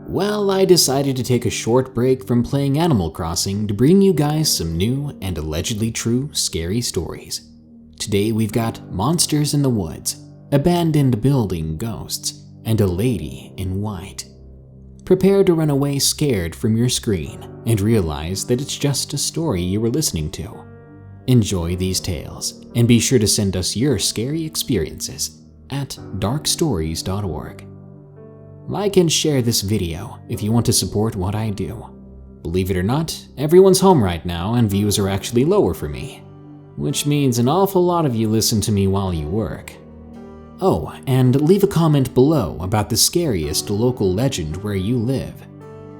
Well, I decided to take a short break from playing Animal Crossing to bring you guys some new and allegedly true scary stories. Today we've got monsters in the woods, abandoned building ghosts, and a lady in white. Prepare to run away scared from your screen and realize that it's just a story you were listening to. Enjoy these tales, and be sure to send us your scary experiences at darkstories.org. Like and share this video if you want to support what I do. Believe it or not, everyone's home right now and views are actually lower for me, which means an awful lot of you listen to me while you work. Oh, and leave a comment below about the scariest local legend where you live.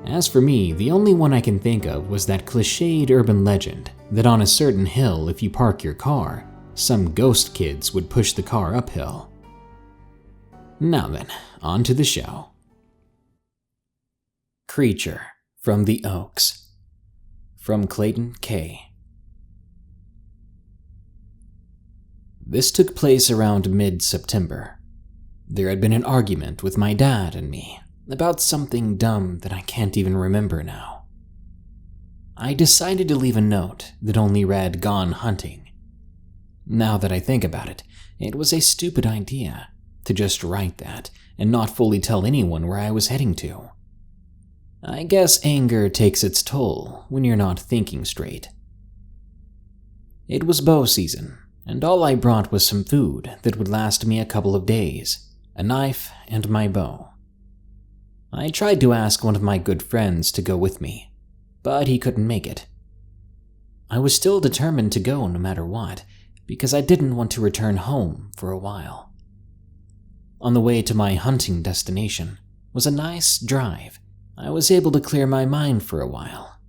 As for me, the only one I can think of was that cliched urban legend that on a certain hill, if you park your car, some ghost kids would push the car uphill. Now then, on to the show. Creature from the Oaks, from Clayton K. This took place around mid-September. There had been an argument with my dad and me about something dumb that I can't even remember now. I decided to leave a note that only read "Gone hunting." Now that I think about it, it was a stupid idea to just write that and not fully tell anyone where I was heading to. I guess anger takes its toll when you're not thinking straight. It was bow season, and all I brought was some food that would last me a couple of days, a knife, and my bow. I tried to ask one of my good friends to go with me, but he couldn't make it. I was still determined to go no matter what, because I didn't want to return home for a while. On the way to my hunting destination was a nice drive. I was able to clear my mind for a while,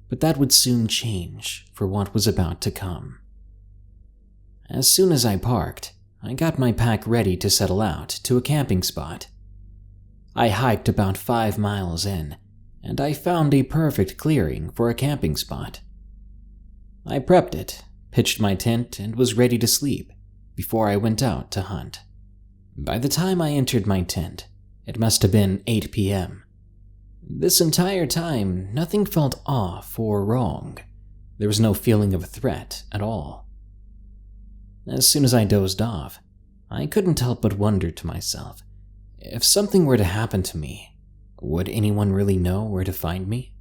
but that would soon change for what was about to come. As soon as I parked, I got my pack ready to settle out to a camping spot. I hiked about 5 miles in, and I found a perfect clearing for a camping spot. I prepped it, pitched my tent, and was ready to sleep before I went out to hunt. By the time I entered my tent, it must have been 8 p.m. This entire time, nothing felt off or wrong. There was no feeling of a threat at all. As soon as I dozed off, I couldn't help but wonder to myself, if something were to happen to me, would anyone really know where to find me?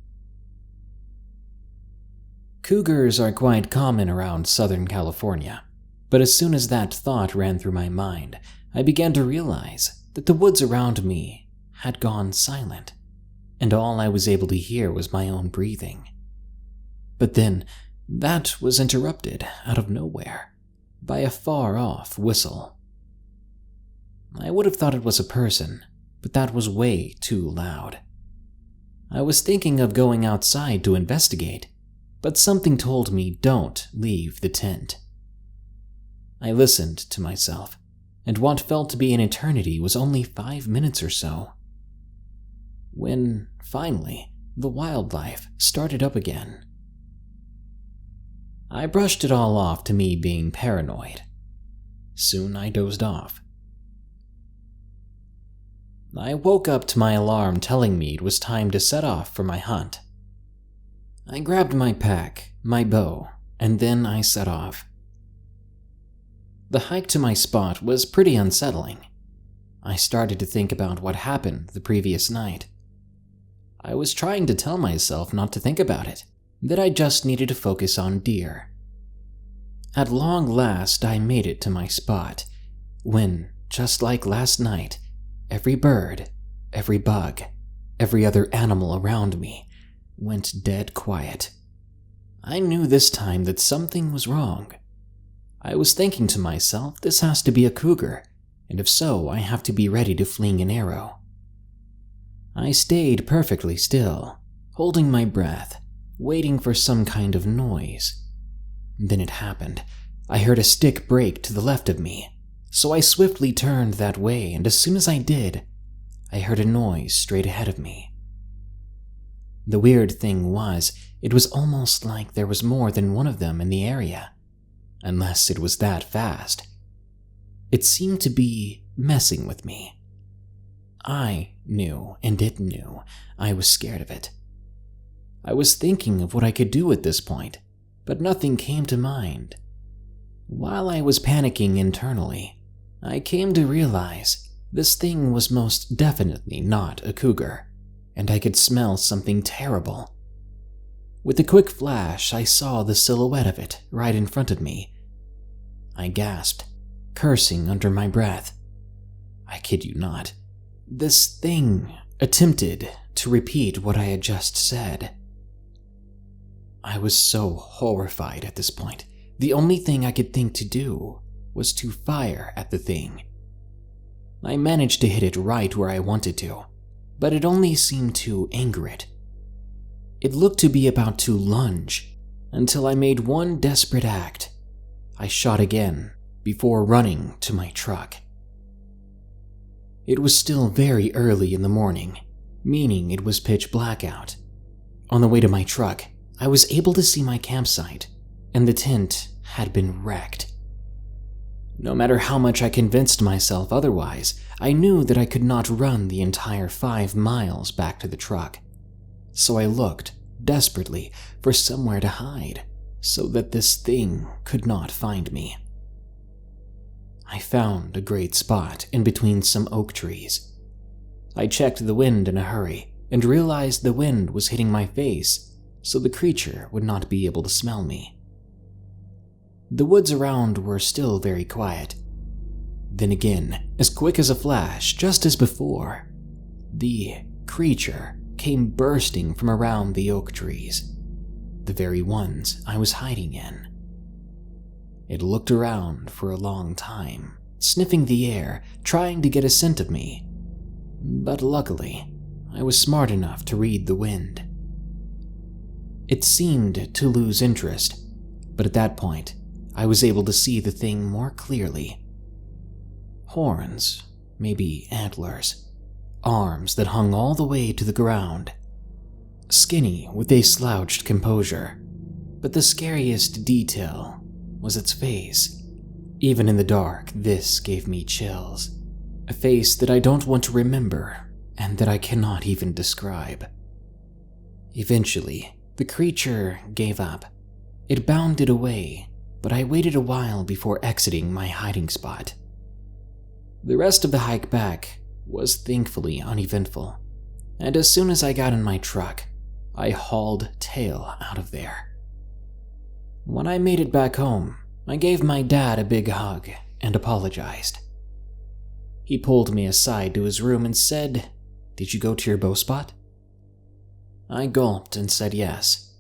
Cougars are quite common around Southern California, but as soon as that thought ran through my mind, I began to realize that the woods around me had gone silent, and all I was able to hear was my own breathing. But then, that was interrupted out of nowhere by a far-off whistle. I would have thought it was a person, but that was way too loud. I was thinking of going outside to investigate, but something told me don't leave the tent. I listened to myself, and what felt to be an eternity was only 5 minutes or so. When, finally, the wildlife started up again. I brushed it all off to me being paranoid. Soon I dozed off. I woke up to my alarm telling me it was time to set off for my hunt. I grabbed my pack, my bow, and then I set off. The hike to my spot was pretty unsettling. I started to think about what happened the previous night. I was trying to tell myself not to think about it, that I just needed to focus on deer. At long last, I made it to my spot, when, just like last night, every bird, every bug, every other animal around me went dead quiet. I knew this time that something was wrong. I was thinking to myself, this has to be a cougar, and if so, I have to be ready to fling an arrow. I stayed perfectly still, holding my breath, waiting for some kind of noise. Then it happened. I heard a stick break to the left of me, so I swiftly turned that way, and as soon as I did, I heard a noise straight ahead of me. The weird thing was, it was almost like there was more than one of them in the area, unless it was that fast. It seemed to be messing with me. I knew, and it knew, I was scared of it. I was thinking of what I could do at this point, but nothing came to mind. While I was panicking internally, I came to realize this thing was most definitely not a cougar, and I could smell something terrible. With a quick flash, I saw the silhouette of it right in front of me. I gasped, cursing under my breath. I kid you not. This thing attempted to repeat what I had just said. I was so horrified at this point. The only thing I could think to do was to fire at the thing. I managed to hit it right where I wanted to, but it only seemed to anger it. It looked to be about to lunge until I made one desperate act. I shot again before running to my truck. It was still very early in the morning, meaning it was pitch black out. On the way to my truck, I was able to see my campsite, and the tent had been wrecked. No matter how much I convinced myself otherwise, I knew that I could not run the entire 5 miles back to the truck. So I looked desperately for somewhere to hide so that this thing could not find me. I found a great spot in between some oak trees. I checked the wind in a hurry and realized the wind was hitting my face, so the creature would not be able to smell me. The woods around were still very quiet. Then again, as quick as a flash, just as before, the creature came bursting from around the oak trees, the very ones I was hiding in. It looked around for a long time, sniffing the air, trying to get a scent of me. But luckily, I was smart enough to read the wind. It seemed to lose interest, but at that point, I was able to see the thing more clearly. Horns, maybe antlers, arms that hung all the way to the ground. Skinny with a slouched composure, but the scariest detail was its face. Even in the dark, this gave me chills. A face that I don't want to remember and that I cannot even describe. Eventually, the creature gave up. It bounded away, but I waited a while before exiting my hiding spot. The rest of the hike back was thankfully uneventful, and as soon as I got in my truck, I hauled tail out of there. When I made it back home, I gave my dad a big hug and apologized. He pulled me aside to his room and said, "Did you go to your bow spot?" I gulped and said yes.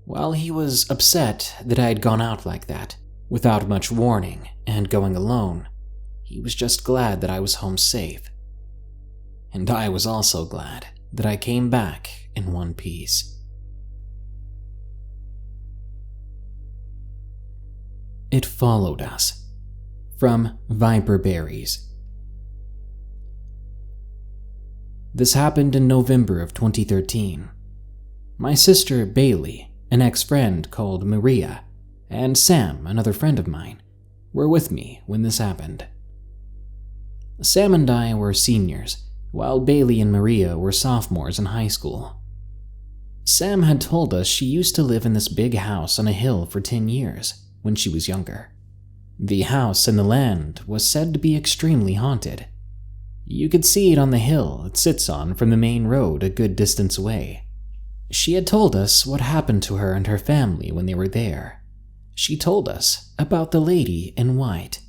While he was upset that I had gone out like that, without much warning and going alone, he was just glad that I was home safe. And I was also glad that I came back in one piece. It followed us. From ViperBerries. This happened in November of 2013. My sister Bailey, an ex-friend called Maria, and Sam, another friend of mine, were with me when this happened. Sam and I were seniors, while Bailey and Maria were sophomores in high school. Sam had told us she used to live in this big house on a hill for 10 years when she was younger. The house and the land was said to be extremely haunted. You could see it on the hill it sits on from the main road a good distance away. She had told us what happened to her and her family when they were there. She told us about the lady in white.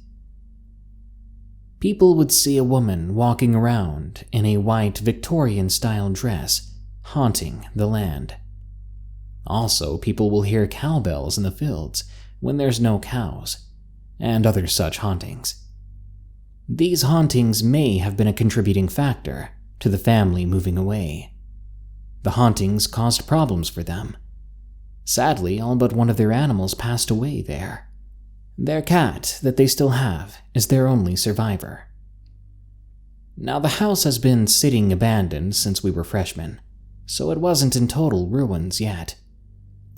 People would see a woman walking around in a white Victorian-style dress, haunting the land. Also, people will hear cowbells in the fields when there's no cows, and other such hauntings. These hauntings may have been a contributing factor to the family moving away. The hauntings caused problems for them. Sadly, all but one of their animals passed away there. Their cat, that they still have, is their only survivor. Now, the house has been sitting abandoned since we were freshmen, so it wasn't in total ruins yet.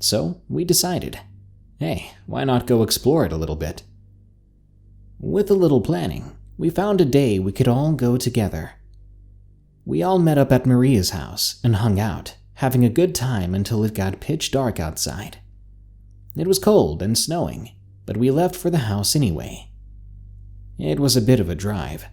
So we decided, hey, why not go explore it a little bit? With a little planning, we found a day we could all go together. We all met up at Maria's house and hung out, having a good time until it got pitch dark outside. It was cold and snowing, but we left for the house anyway. It was a bit of a drive.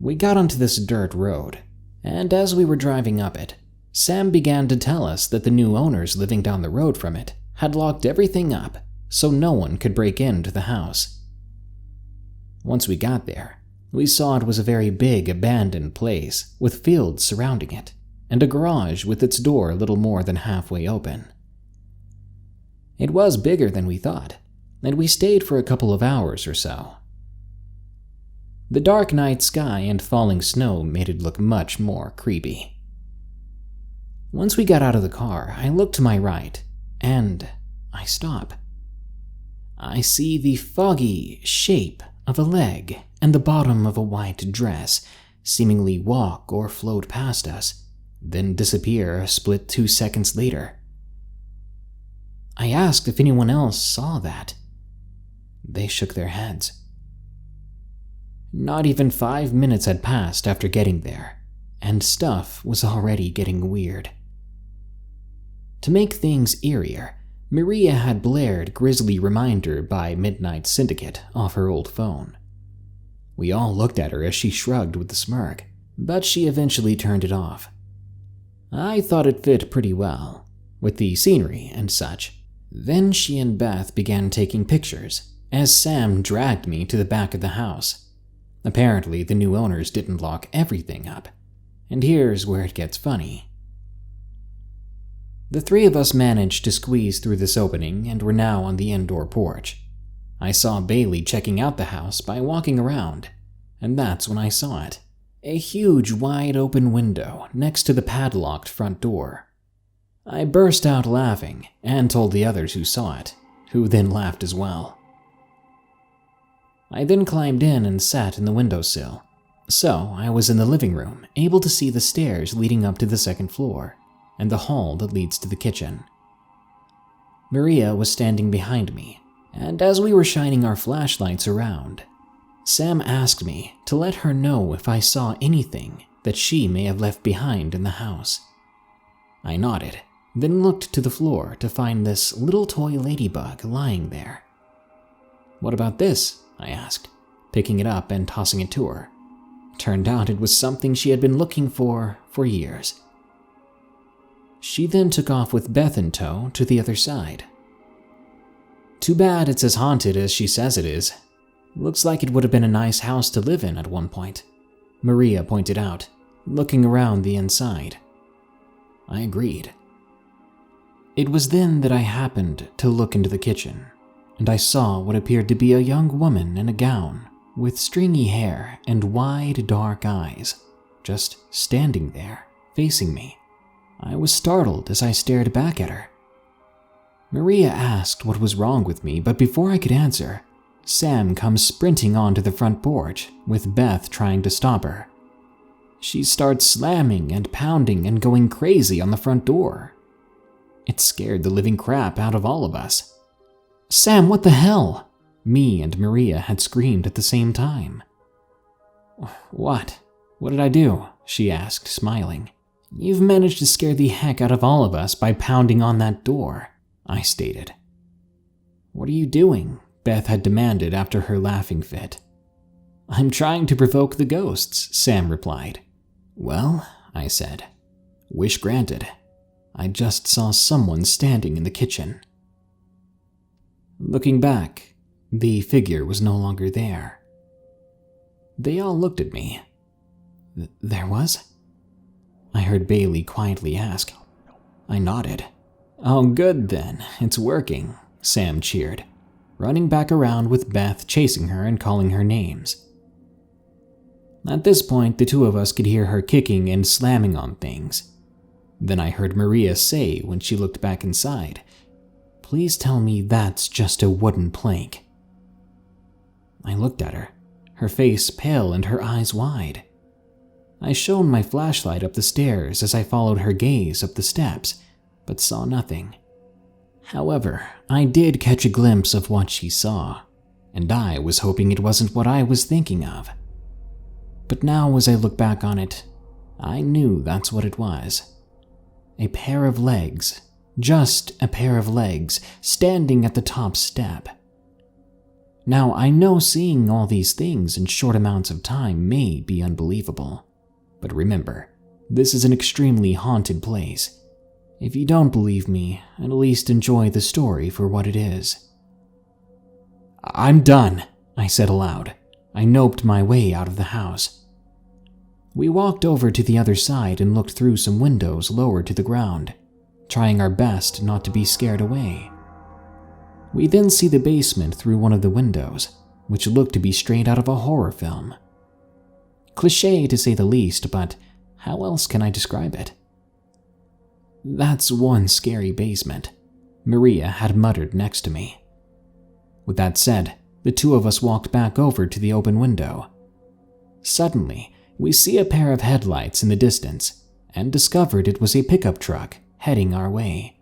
We got onto this dirt road, and as we were driving up it, Sam began to tell us that the new owners living down the road from it had locked everything up so no one could break into the house. Once we got there, we saw it was a very big abandoned place with fields surrounding it, and a garage with its door a little more than halfway open. It was bigger than we thought, and we stayed for a couple of hours or so. The dark night sky and falling snow made it look much more creepy. Once we got out of the car, I looked to my right, and I stop. I see the foggy shape of a leg and the bottom of a white dress seemingly walk or float past us, then disappear a split 2 seconds later. I asked if anyone else saw that. They shook their heads. Not even 5 minutes had passed after getting there, and stuff was already getting weird. To make things eerier, Maria had blared Grisly Reminder by Midnight Syndicate off her old phone. We all looked at her as she shrugged with a smirk, but she eventually turned it off. I thought it fit pretty well, with the scenery and such. Then she and Beth began taking pictures, as Sam dragged me to the back of the house. Apparently, the new owners didn't lock everything up, and here's where it gets funny. The three of us managed to squeeze through this opening and were now on the indoor porch. I saw Bailey checking out the house by walking around, and that's when I saw it. A huge wide open window next to the padlocked front door. I burst out laughing and told the others who saw it, who then laughed as well. I then climbed in and sat in the windowsill, so I was in the living room, able to see the stairs leading up to the second floor, and the hall that leads to the kitchen. Maria was standing behind me, and as we were shining our flashlights around, Sam asked me to let her know if I saw anything that she may have left behind in the house. I nodded, then looked to the floor to find this little toy ladybug lying there. "What about this?" I asked, picking it up and tossing it to her. Turned out it was something she had been looking for years. She then took off with Beth in tow to the other side. "Too bad it's as haunted as she says it is. Looks like it would have been a nice house to live in at one point," Maria pointed out, looking around the inside. I agreed. It was then that I happened to look into the kitchen, and I saw what appeared to be a young woman in a gown with stringy hair and wide dark eyes, just standing there, facing me. I was startled as I stared back at her. Maria asked what was wrong with me, but before I could answer, Sam comes sprinting onto the front porch, with Beth trying to stop her. She starts slamming and pounding and going crazy on the front door. It scared the living crap out of all of us. "Sam, what the hell?" Me and Maria had screamed at the same time. What did I do?" she asked, smiling. "You've managed to scare the heck out of all of us by pounding on that door," I stated. "What are you doing?" Beth had demanded after her laughing fit. "I'm trying to provoke the ghosts," Sam replied. "Well," I said, "wish granted. I just saw someone standing in the kitchen." Looking back, the figure was no longer there. They all looked at me. "There was?" I heard Bailey quietly ask. I nodded. "Oh, good then, it's working," Sam cheered, running back around with Beth chasing her and calling her names. At this point, the two of us could hear her kicking and slamming on things. Then I heard Maria say when she looked back inside, "Please tell me that's just a wooden plank." I looked at her, her face pale and her eyes wide. I shone my flashlight up the stairs as I followed her gaze up the steps, but saw nothing. However, I did catch a glimpse of what she saw, and I was hoping it wasn't what I was thinking of. But now as I look back on it, I knew that's what it was. A pair of legs, just a pair of legs, standing at the top step. Now, I know seeing all these things in short amounts of time may be unbelievable, but remember, this is an extremely haunted place. If you don't believe me, at least enjoy the story for what it is. "I'm done," I said aloud. I noped my way out of the house. We walked over to the other side and looked through some windows lower to the ground, trying our best not to be scared away. We then see the basement through one of the windows, which looked to be straight out of a horror film. Cliché to say the least, but how else can I describe it? "That's one scary basement," Maria had muttered next to me. With that said, the two of us walked back over to the open window. Suddenly, we see a pair of headlights in the distance and discovered it was a pickup truck heading our way.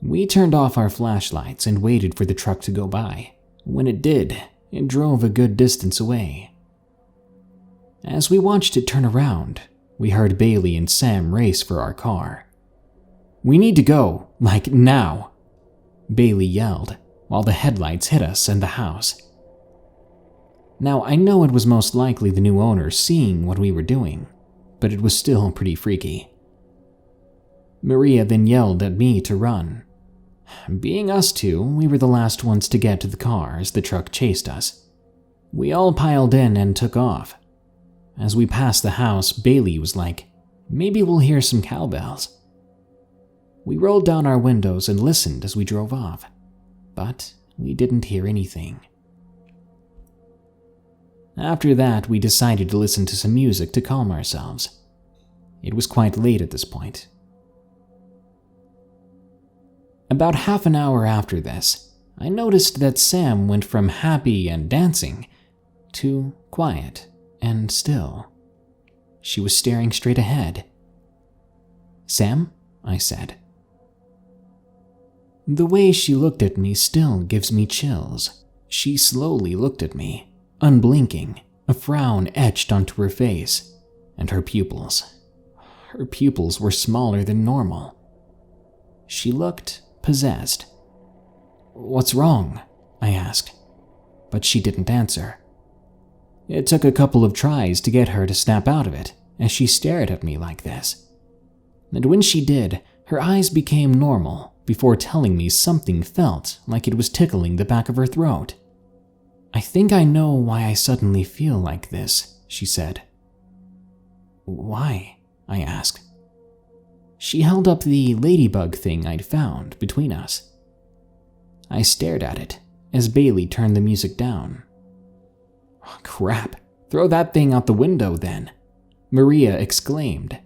We turned off our flashlights and waited for the truck to go by. When it did, it drove a good distance away. As we watched it turn around, we heard Bailey and Sam race for our car. "We need to go, like now," Bailey yelled, while the headlights hit us and the house. Now, I know it was most likely the new owner seeing what we were doing, but it was still pretty freaky. Maria then yelled at me to run. Being us two, we were the last ones to get to the car as the truck chased us. We all piled in and took off. As we passed the house, Bailey was like, "Maybe we'll hear some cowbells." We rolled down our windows and listened as we drove off, but we didn't hear anything. After that, we decided to listen to some music to calm ourselves. It was quite late at this point. About half an hour after this, I noticed that Sam went from happy and dancing to quiet and still. She was staring straight ahead. "Sam?" I said. The way she looked at me still gives me chills. She slowly looked at me, unblinking, a frown etched onto her face, and her pupils. Her pupils were smaller than normal. She looked possessed. "What's wrong?" I asked, but she didn't answer. It took a couple of tries to get her to snap out of it as she stared at me like this. And when she did, her eyes became normal before telling me something felt like it was tickling the back of her throat. "I think I know why I suddenly feel like this," she said. "Why?" I asked. She held up the ladybug thing I'd found between us. I stared at it as Bailey turned the music down. "Oh, crap, throw that thing out the window then," Maria exclaimed.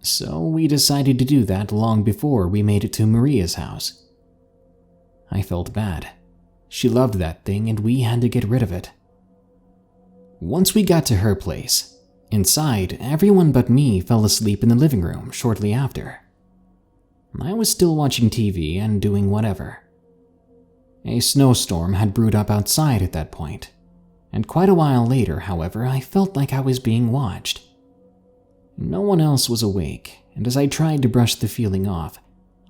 So we decided to do that long before we made it to Maria's house. I felt bad. She loved that thing and we had to get rid of it. Once we got to her place, inside, everyone but me fell asleep in the living room shortly after. I was still watching TV and doing whatever. A snowstorm had brewed up outside at that point, and quite a while later, however, I felt like I was being watched. No one else was awake, and as I tried to brush the feeling off,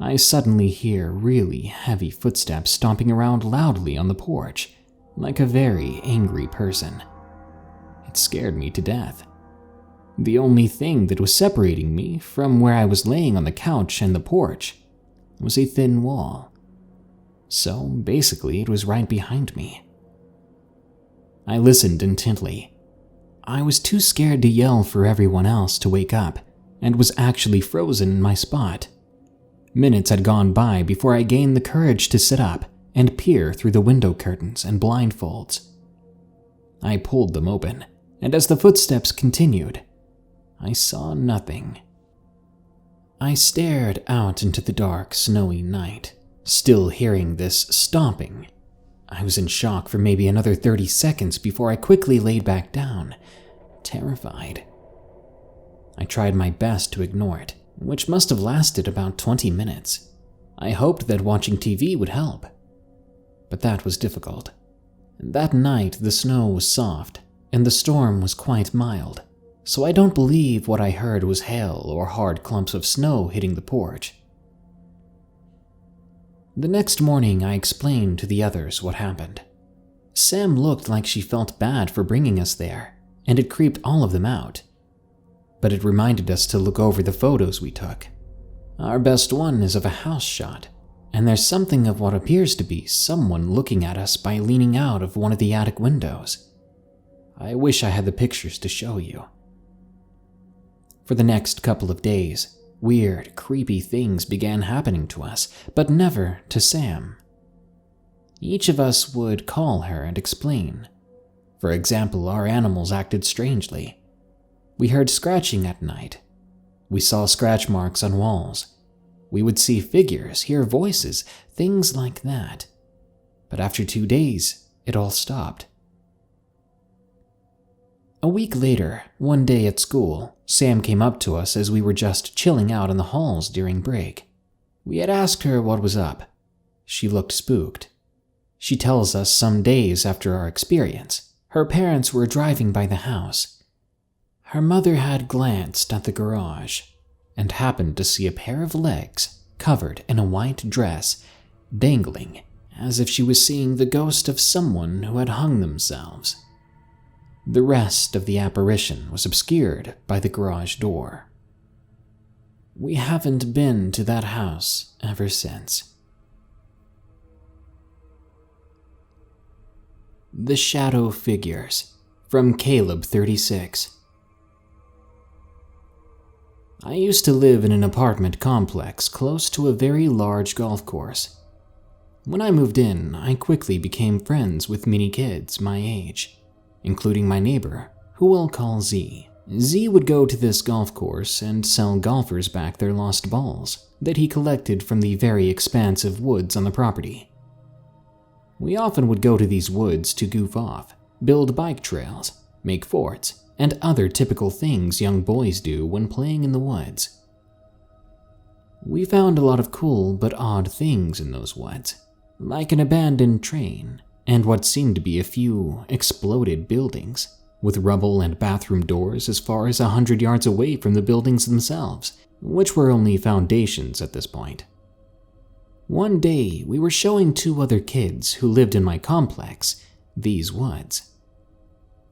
I suddenly hear really heavy footsteps stomping around loudly on the porch, like a very angry person. It scared me to death. The only thing that was separating me from where I was laying on the couch and the porch was a thin wall. So basically, it was right behind me. I listened intently. I was too scared to yell for everyone else to wake up and was actually frozen in my spot. Minutes had gone by before I gained the courage to sit up and peer through the window curtains and blindfolds. I pulled them open, and as the footsteps continued, I saw nothing. I stared out into the dark, snowy night, still hearing this stomping. I was in shock for maybe another 30 seconds before I quickly laid back down, terrified. I tried my best to ignore it, which must have lasted about 20 minutes. I hoped that watching TV would help, but that was difficult. That night, the snow was soft, and the storm was quite mild, so I don't believe what I heard was hail or hard clumps of snow hitting the porch. The next morning, I explained to the others what happened. Sam looked like she felt bad for bringing us there, and it creeped all of them out. But it reminded us to look over the photos we took. Our best one is of a house shot, and there's something of what appears to be someone looking at us by leaning out of one of the attic windows. I wish I had the pictures to show you. For the next couple of days, weird, creepy things began happening to us, but never to Sam. Each of us would call her and explain. For example, our animals acted strangely. We heard scratching at night. We saw scratch marks on walls. We would see figures, hear voices, things like that. But after 2 days, it all stopped. A week later, one day at school, Sam came up to us as we were just chilling out in the halls during break. We had asked her what was up. She looked spooked. She tells us some days after our experience, her parents were driving by the house. Her mother had glanced at the garage and happened to see a pair of legs covered in a white dress dangling as if she was seeing the ghost of someone who had hung themselves. The rest of the apparition was obscured by the garage door. We haven't been to that house ever since. The Shadow Figures, from Caleb 36. I used to live in an apartment complex close to a very large golf course. When I moved in, I quickly became friends with many kids my age, including my neighbor, who we'll call Z. Z would go to this golf course and sell golfers back their lost balls that he collected from the very expansive woods on the property. We often would go to these woods to goof off, build bike trails, make forts, and other typical things young boys do when playing in the woods. We found a lot of cool but odd things in those woods, like an abandoned train and what seemed to be a few exploded buildings, with rubble and bathroom doors as far as 100 yards away from the buildings themselves, which were only foundations at this point. One day, we were showing 2 other kids who lived in my complex these woods.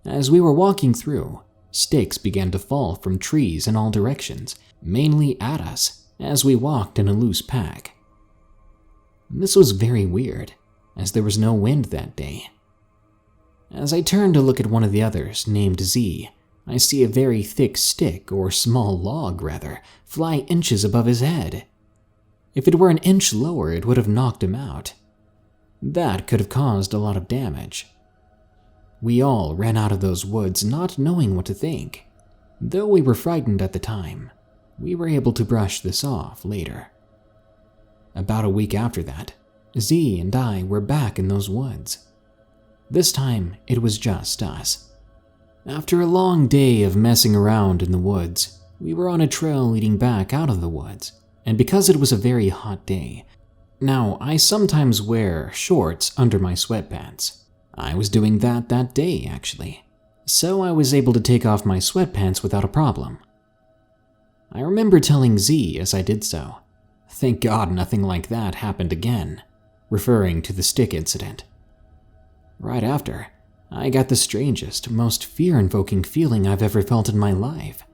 As we were walking through, sticks began to fall from trees in all directions, mainly at us as we walked in a loose pack. This was very weird, as there was no wind that day. As I turned to look at one of the others, named Z, I see a very thick stick, or small log rather, fly inches above his head. If it were an inch lower, it would have knocked him out. That could have caused a lot of damage. We all ran out of those woods not knowing what to think. Though we were frightened at the time, we were able to brush this off later. About a week after that, Z and I were back in those woods. This time, it was just us. After a long day of messing around in the woods, we were on a trail leading back out of the woods, and because it was a very hot day, now I sometimes wear shorts under my sweatpants. I was doing that day, actually, so I was able to take off my sweatpants without a problem. I remember telling Z as I did so, "Thank God nothing like that happened again," referring to the stick incident. Right after, I got the strangest, most fear-invoking feeling I've ever felt in my life.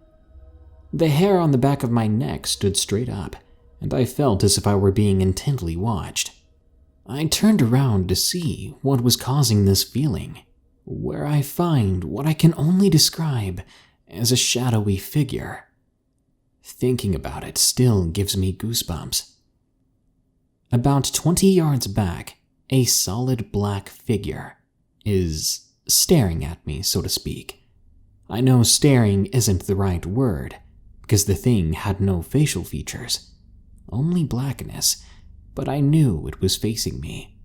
The hair on the back of my neck stood straight up, and I felt as if I were being intently watched. I turned around to see what was causing this feeling, where I find what I can only describe as a shadowy figure. Thinking about it still gives me goosebumps. About 20 yards back, a solid black figure is staring at me, so to speak. I know staring isn't the right word, because the thing had no facial features, only blackness, but I knew it was facing me.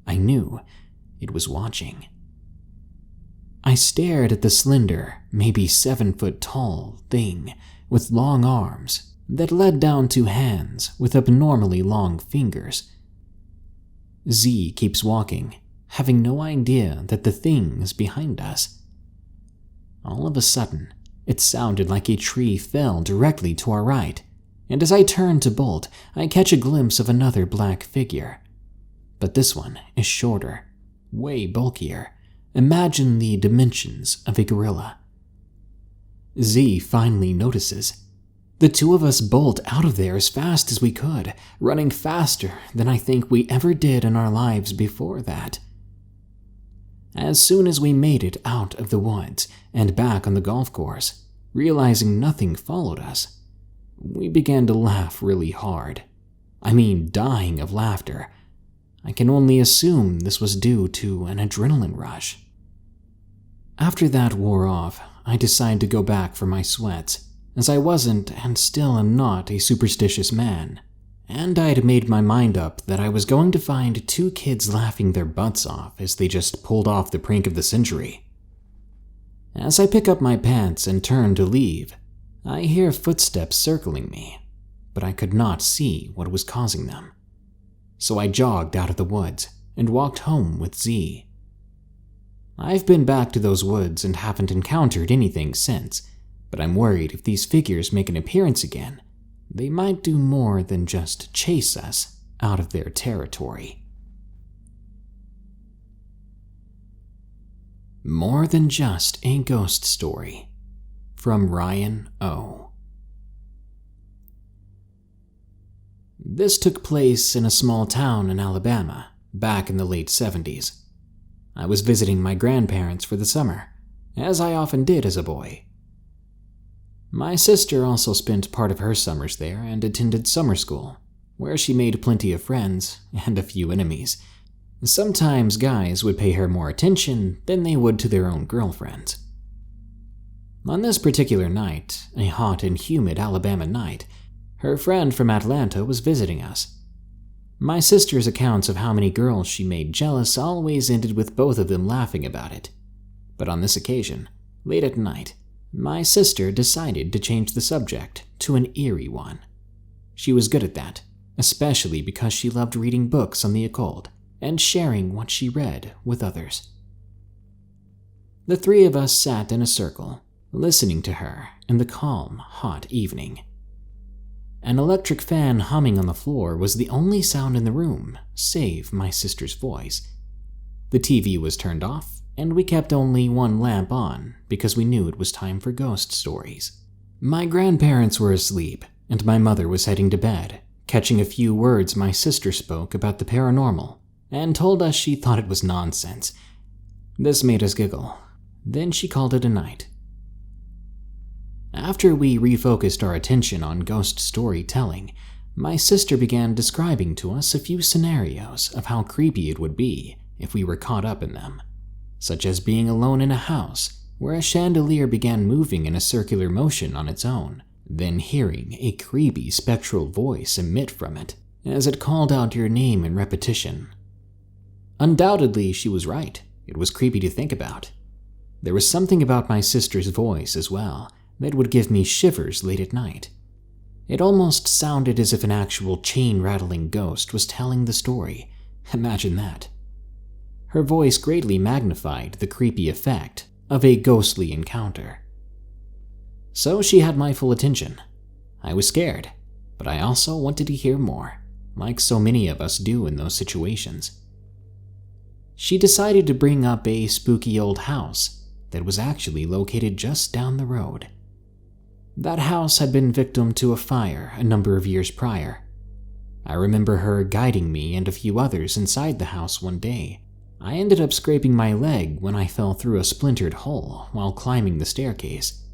I knew it was watching. I stared at the slender, maybe 7-foot-tall thing with long arms that led down to hands with abnormally long fingers. Z keeps walking, having no idea that the thing is behind us. All of a sudden, It sounded like a tree fell directly to our right, and as I turn to bolt, I catch a glimpse of another black figure. But this one is shorter, way bulkier. Imagine the dimensions of a gorilla. Z finally notices. The two of us bolt out of there as fast as we could, running faster than I think we ever did in our lives before that. As soon as we made it out of the woods and back on the golf course, realizing nothing followed us, we began to laugh really hard. I mean, dying of laughter. I can only assume this was due to an adrenaline rush. After that wore off, I decided to go back for my sweats, as I wasn't and still am not a superstitious man, and I had made my mind up that I was going to find two kids laughing their butts off as they just pulled off the prank of the century. As I pick up my pants and turn to leave, I hear footsteps circling me, but I could not see what was causing them. So I jogged out of the woods and walked home with Z. I've been back to those woods and haven't encountered anything since, but I'm worried if these figures make an appearance again, they might do more than just chase us out of their territory. More Than Just a Ghost Story, from Ryan O. This took place in a small town in Alabama, back in the late 70s. I was visiting my grandparents for the summer, as I often did as a boy. My sister also spent part of her summers there and attended summer school, where she made plenty of friends and a few enemies. Sometimes guys would pay her more attention than they would to their own girlfriends. On this particular night, a hot and humid Alabama night, her friend from Atlanta was visiting us. My sister's accounts of how many girls she made jealous always ended with both of them laughing about it. But on this occasion, late at night, my sister decided to change the subject to an eerie one. She was good at that, especially because she loved reading books on the occult and sharing what she read with others. The three of us sat in a circle, listening to her in the calm, hot evening. An electric fan humming on the floor was the only sound in the room, save my sister's voice. The TV was turned off, and we kept only one lamp on because we knew it was time for ghost stories. My grandparents were asleep, and my mother was heading to bed, catching a few words my sister spoke about the paranormal, and told us she thought it was nonsense. This made us giggle. Then she called it a night. After we refocused our attention on ghost storytelling, my sister began describing to us a few scenarios of how creepy it would be if we were caught up in them, such as being alone in a house where a chandelier began moving in a circular motion on its own, then hearing a creepy spectral voice emit from it as it called out your name in repetition. Undoubtedly, she was right. It was creepy to think about. There was something about my sister's voice as well that would give me shivers late at night. It almost sounded as if an actual chain-rattling ghost was telling the story. Imagine that. Her voice greatly magnified the creepy effect of a ghostly encounter. So she had my full attention. I was scared, but I also wanted to hear more, like so many of us do in those situations. She decided to bring up a spooky old house that was actually located just down the road. That house had been victim to a fire a number of years prior. I remember her guiding me and a few others inside the house one day. I ended up scraping my leg when I fell through a splintered hole while climbing the staircase.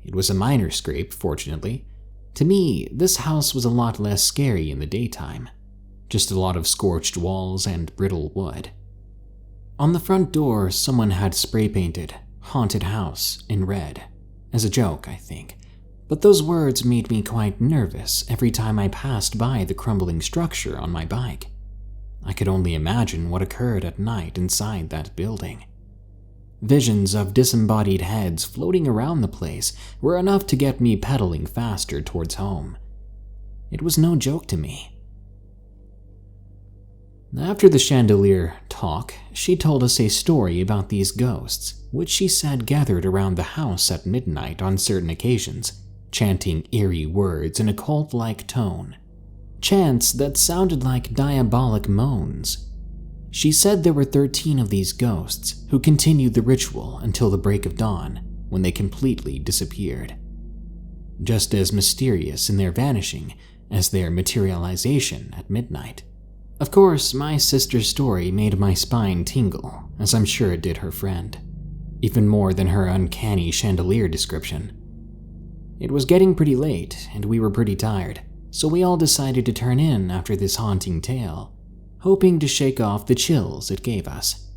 It was a minor scrape, fortunately. To me, this house was a lot less scary in the daytime. Just a lot of scorched walls and brittle wood. On the front door, someone had spray-painted "Haunted House" in red, as a joke, I think. But those words made me quite nervous every time I passed by the crumbling structure on my bike. I could only imagine what occurred at night inside that building. Visions of disembodied heads floating around the place were enough to get me pedaling faster towards home. It was no joke to me. After the chandelier talk, she told us a story about these ghosts, which she said gathered around the house at midnight on certain occasions, chanting eerie words in a cult-like tone. Chants that sounded like diabolic moans. She said there were 13 of these ghosts who continued the ritual until the break of dawn, when they completely disappeared. Just as mysterious in their vanishing as their materialization at midnight. Of course, my sister's story made my spine tingle, as I'm sure it did her friend, even more than her uncanny chandelier description. It was getting pretty late, and we were pretty tired, so we all decided to turn in after this haunting tale, hoping to shake off the chills it gave us.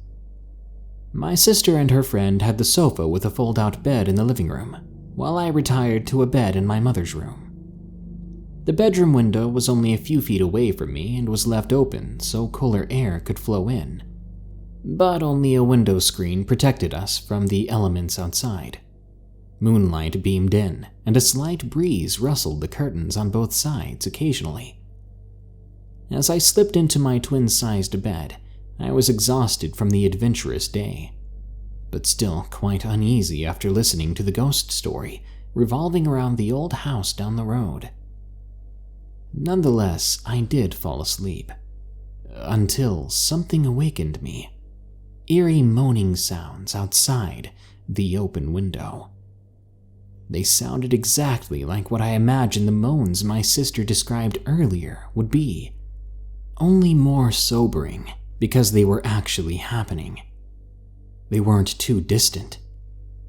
My sister and her friend had the sofa with a fold-out bed in the living room, while I retired to a bed in my mother's room. The bedroom window was only a few feet away from me and was left open so cooler air could flow in, but only a window screen protected us from the elements outside. Moonlight beamed in, and a slight breeze rustled the curtains on both sides occasionally. As I slipped into my twin-sized bed, I was exhausted from the adventurous day, but still quite uneasy after listening to the ghost story revolving around the old house down the road. Nonetheless, I did fall asleep, until something awakened me. Eerie moaning sounds outside the open window. They sounded exactly like what I imagined the moans my sister described earlier would be, only more sobering because they were actually happening. They weren't too distant.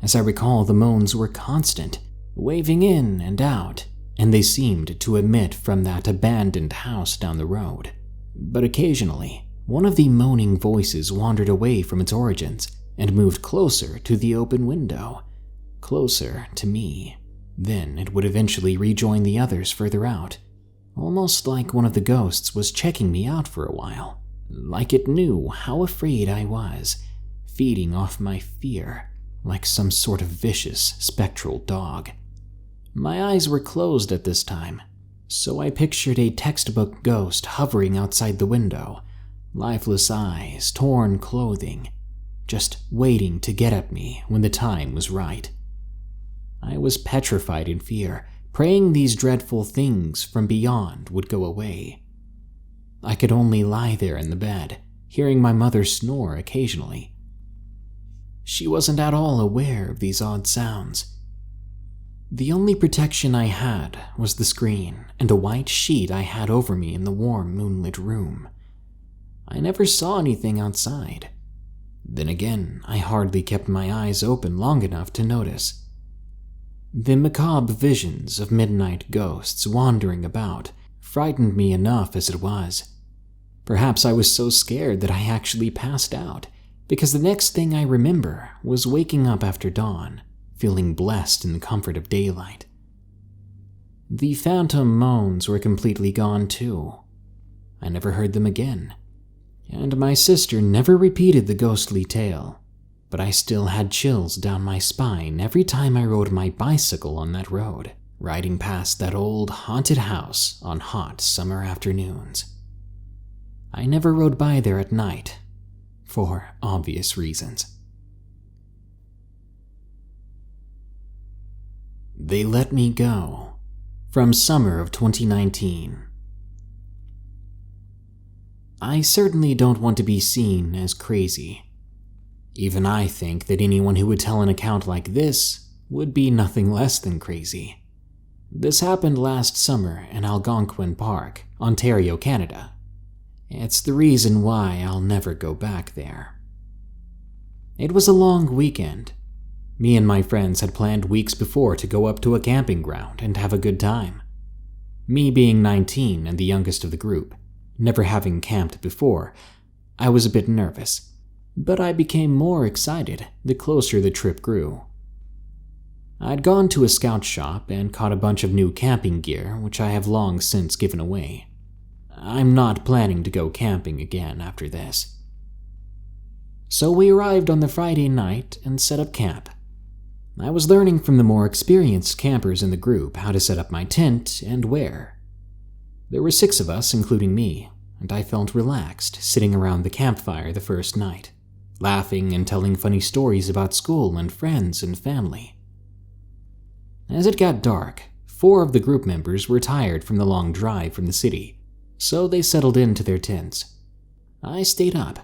As I recall, the moans were constant, waving in and out, and they seemed to emit from that abandoned house down the road. But occasionally, one of the moaning voices wandered away from its origins and moved closer to the open window, closer to me. Then it would eventually rejoin the others further out, almost like one of the ghosts was checking me out for a while, like it knew how afraid I was, feeding off my fear like some sort of vicious, spectral dog. My eyes were closed at this time, so I pictured a textbook ghost hovering outside the window, lifeless eyes, torn clothing, just waiting to get at me when the time was right. I was petrified in fear, praying these dreadful things from beyond would go away. I could only lie there in the bed, hearing my mother snore occasionally. She wasn't at all aware of these odd sounds. The only protection I had was the screen and a white sheet I had over me in the warm moonlit room. I never saw anything outside. Then again, I hardly kept my eyes open long enough to notice. The macabre visions of midnight ghosts wandering about frightened me enough as it was. Perhaps I was so scared that I actually passed out, because the next thing I remember was waking up after dawn, feeling blessed in the comfort of daylight. The phantom moans were completely gone too. I never heard them again, and my sister never repeated the ghostly tale, but I still had chills down my spine every time I rode my bicycle on that road, riding past that old haunted house on hot summer afternoons. I never rode by there at night, for obvious reasons. They Let Me Go, from summer of 2019. I certainly don't want to be seen as crazy. Even I think that anyone who would tell an account like this would be nothing less than crazy. This happened last summer in Algonquin Park, Ontario, Canada. It's the reason why I'll never go back there. It was a long weekend. Me and my friends had planned weeks before to go up to a camping ground and have a good time. Me being 19 and the youngest of the group, never having camped before, I was a bit nervous, but I became more excited the closer the trip grew. I'd gone to a scout shop and caught a bunch of new camping gear, which I have long since given away. I'm not planning to go camping again after this. So we arrived on the Friday night and set up camp. I was learning from the more experienced campers in the group how to set up my tent and where. There were 6 of us, including me. and I felt relaxed sitting around the campfire the first night, laughing and telling funny stories about school and friends and family. As it got dark, 4 of the group members were tired from the long drive from the city, so they settled into their tents. I stayed up.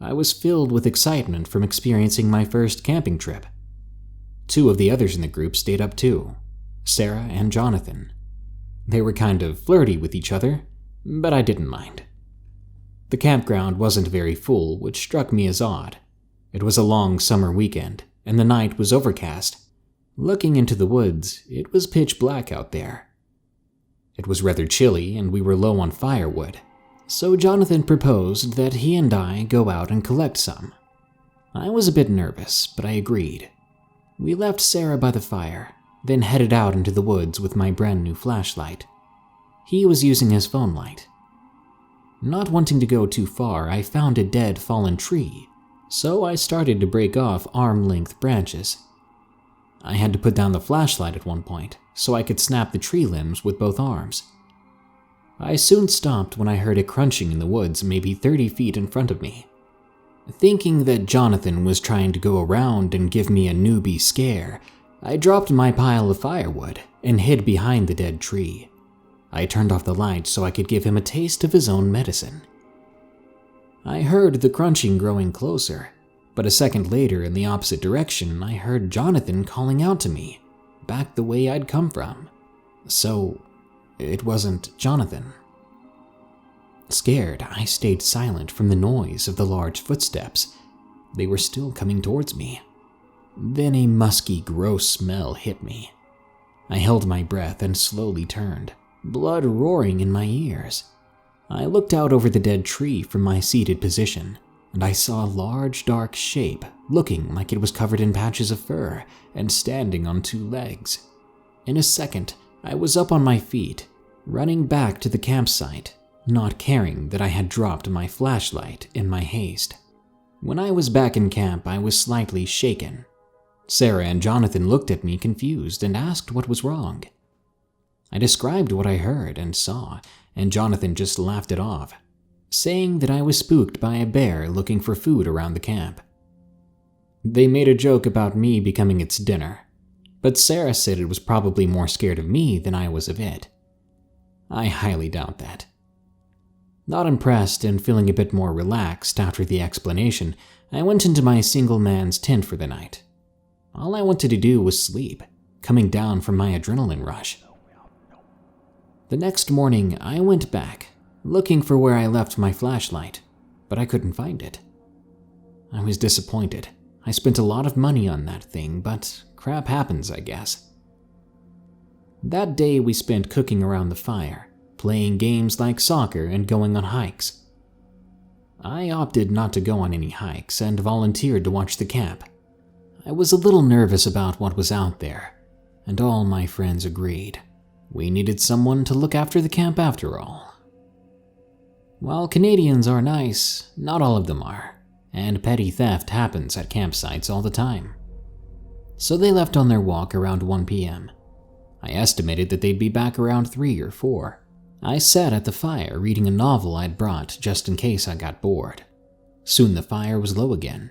I was filled with excitement from experiencing my first camping trip. 2 of the others in the group stayed up too, Sarah and Jonathan. They were kind of flirty with each other, but I didn't mind. The campground wasn't very full, which struck me as odd. It was a long summer weekend, and the night was overcast. Looking into the woods, it was pitch black out there. It was rather chilly, and we were low on firewood, so Jonathan proposed that he and I go out and collect some. I was a bit nervous, but I agreed. We left Sarah by the fire, then headed out into the woods with my brand new flashlight. He was using his phone light. Not wanting to go too far, I found a dead fallen tree, so I started to break off arm-length branches. I had to put down the flashlight at one point, so I could snap the tree limbs with both arms. I soon stopped when I heard a crunching in the woods maybe 30 feet in front of me. Thinking that Jonathan was trying to go around and give me a newbie scare, I dropped my pile of firewood and hid behind the dead tree. I turned off the light so I could give him a taste of his own medicine. I heard the crunching growing closer, but a second later in the opposite direction I heard Jonathan calling out to me, back the way I'd come from. So, it wasn't Jonathan. Scared, I stayed silent from the noise of the large footsteps. They were still coming towards me. Then a musky, gross smell hit me. I held my breath and slowly turned, blood roaring in my ears. I looked out over the dead tree from my seated position, and I saw a large, dark shape looking like it was covered in patches of fur and standing on 2 legs. In a second, I was up on my feet, running back to the campsite, not caring that I had dropped my flashlight in my haste. When I was back in camp, I was slightly shaken. Sarah and Jonathan looked at me confused and asked what was wrong. I described what I heard and saw, and Jonathan just laughed it off, saying that I was spooked by a bear looking for food around the camp. They made a joke about me becoming its dinner, but Sarah said it was probably more scared of me than I was of it. I highly doubt that. Not impressed and feeling a bit more relaxed after the explanation, I went into my single man's tent for the night. All I wanted to do was sleep, coming down from my adrenaline rush. The next morning, I went back, looking for where I left my flashlight, but I couldn't find it. I was disappointed. I spent a lot of money on that thing, but crap happens, I guess. That day we spent cooking around the fire, playing games like soccer and going on hikes. I opted not to go on any hikes and volunteered to watch the camp. I was a little nervous about what was out there, and all my friends agreed. We needed someone to look after the camp after all. While Canadians are nice, not all of them are, and petty theft happens at campsites all the time. So they left on their walk around 1 p.m. I estimated that they'd be back around 3 or 4. I sat at the fire reading a novel I'd brought just in case I got bored. Soon the fire was low again.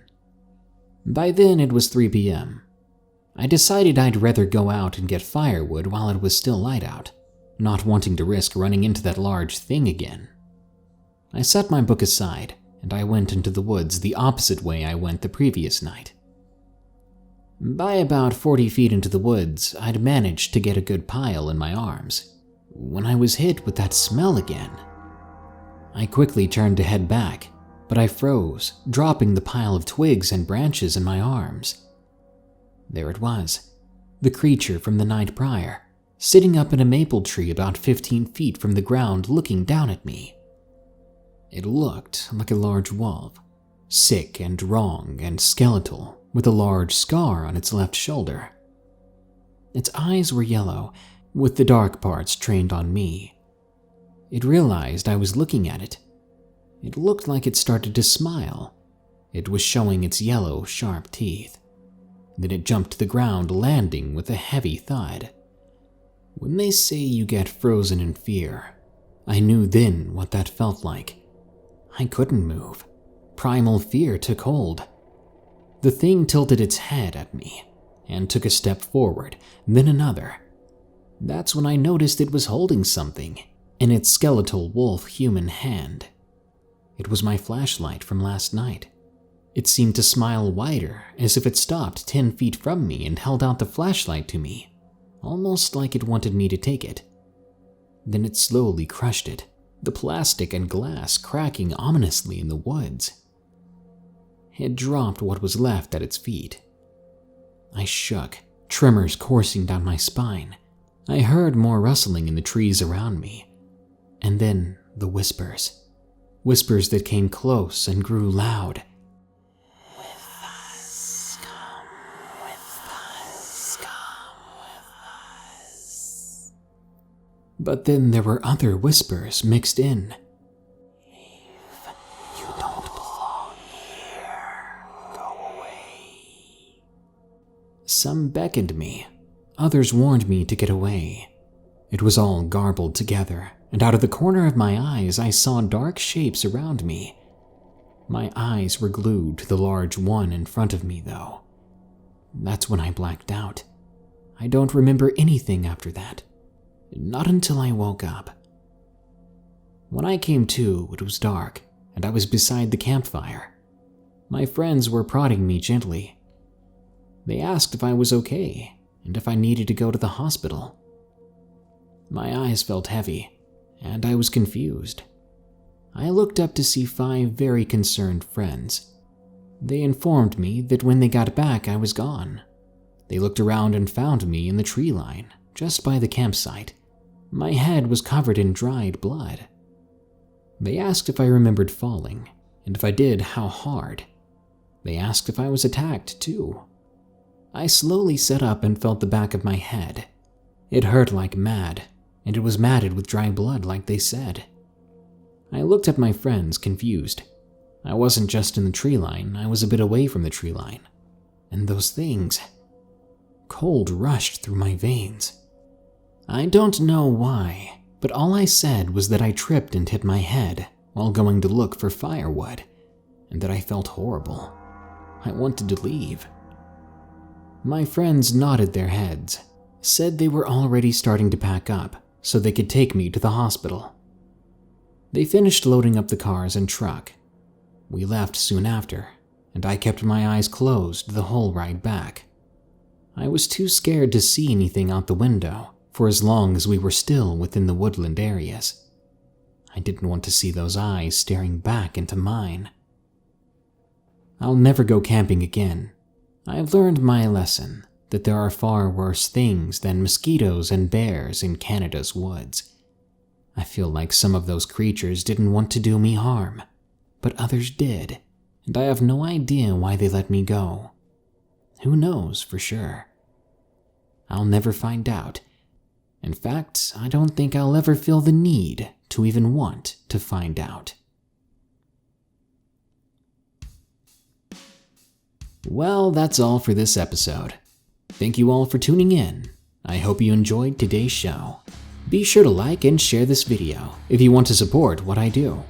By then it was 3 p.m. I decided I'd rather go out and get firewood while it was still light out, not wanting to risk running into that large thing again. I set my book aside, and I went into the woods the opposite way I went the previous night. By about 40 feet into the woods, I'd managed to get a good pile in my arms, when I was hit with that smell again. I quickly turned to head back, but I froze, dropping the pile of twigs and branches in my arms. There it was, the creature from the night prior, sitting up in a maple tree about 15 feet from the ground looking down at me. It looked like a large wolf, sick and wrong and skeletal, with a large scar on its left shoulder. Its eyes were yellow, with the dark parts trained on me. It realized I was looking at it. It looked like it started to smile. It was showing its yellow, sharp teeth. Then it jumped to the ground, landing with a heavy thud. When they say you get frozen in fear, I knew then what that felt like, I couldn't move. Primal fear took hold. The thing tilted its head at me and took a step forward, then another. That's when I noticed it was holding something in its skeletal wolf-human hand. It was my flashlight from last night. It seemed to smile wider, as if it stopped 10 feet from me and held out the flashlight to me, almost like it wanted me to take it. Then it slowly crushed it, the plastic and glass cracking ominously in the woods. It dropped what was left at its feet. I shook, tremors coursing down my spine. I heard more rustling in the trees around me, and then the whispers. Whispers that came close and grew loud. With us, come with us, come with us. But then there were other whispers mixed in. Leave. You don't belong here. Go away. Some beckoned me. Others warned me to get away. It was all garbled together, and out of the corner of my eyes I saw dark shapes around me. My eyes were glued to the large one in front of me, though. That's when I blacked out. I don't remember anything after that. Not until I woke up. When I came to, it was dark, and I was beside the campfire. My friends were prodding me gently. They asked if I was okay, and if I needed to go to the hospital. My eyes felt heavy, and I was confused. I looked up to see 5 very concerned friends. They informed me that when they got back, I was gone. They looked around and found me in the tree line, just by the campsite. My head was covered in dried blood. They asked if I remembered falling, and if I did, how hard. They asked if I was attacked, too. I slowly sat up and felt the back of my head. It hurt like mad, and it was matted with dry blood like they said. I looked at my friends, confused. I wasn't just in the tree line, I was a bit away from the tree line. And those things... Cold rushed through my veins. I don't know why, but all I said was that I tripped and hit my head while going to look for firewood, and that I felt horrible. I wanted to leave. My friends nodded their heads, said they were already starting to pack up so they could take me to the hospital. They finished loading up the cars and truck. We left soon after, and I kept my eyes closed the whole ride back. I was too scared to see anything out the window for as long as we were still within the woodland areas. I didn't want to see those eyes staring back into mine. I'll never go camping again. I've learned my lesson that there are far worse things than mosquitoes and bears in Canada's woods. I feel like some of those creatures didn't want to do me harm, but others did, and I have no idea why they let me go. Who knows for sure? I'll never find out. In fact, I don't think I'll ever feel the need to even want to find out. Well, that's all for this episode. Thank you all for tuning in. I hope you enjoyed today's show. Be sure to like and share this video if you want to support what I do.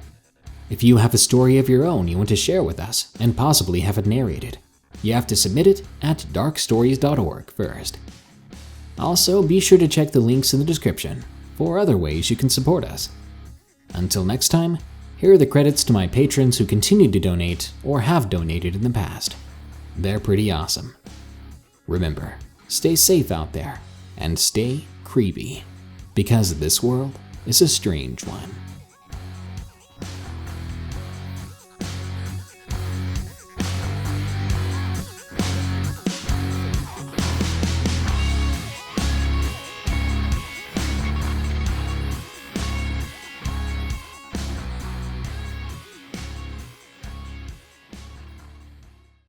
If you have a story of your own you want to share with us and possibly have it narrated, you have to submit it at darkstories.org first. Also, be sure to check the links in the description for other ways you can support us. Until next time, here are the credits to my patrons who continue to donate or have donated in the past. They're pretty awesome. Remember, stay safe out there and stay creepy, because this world is a strange one.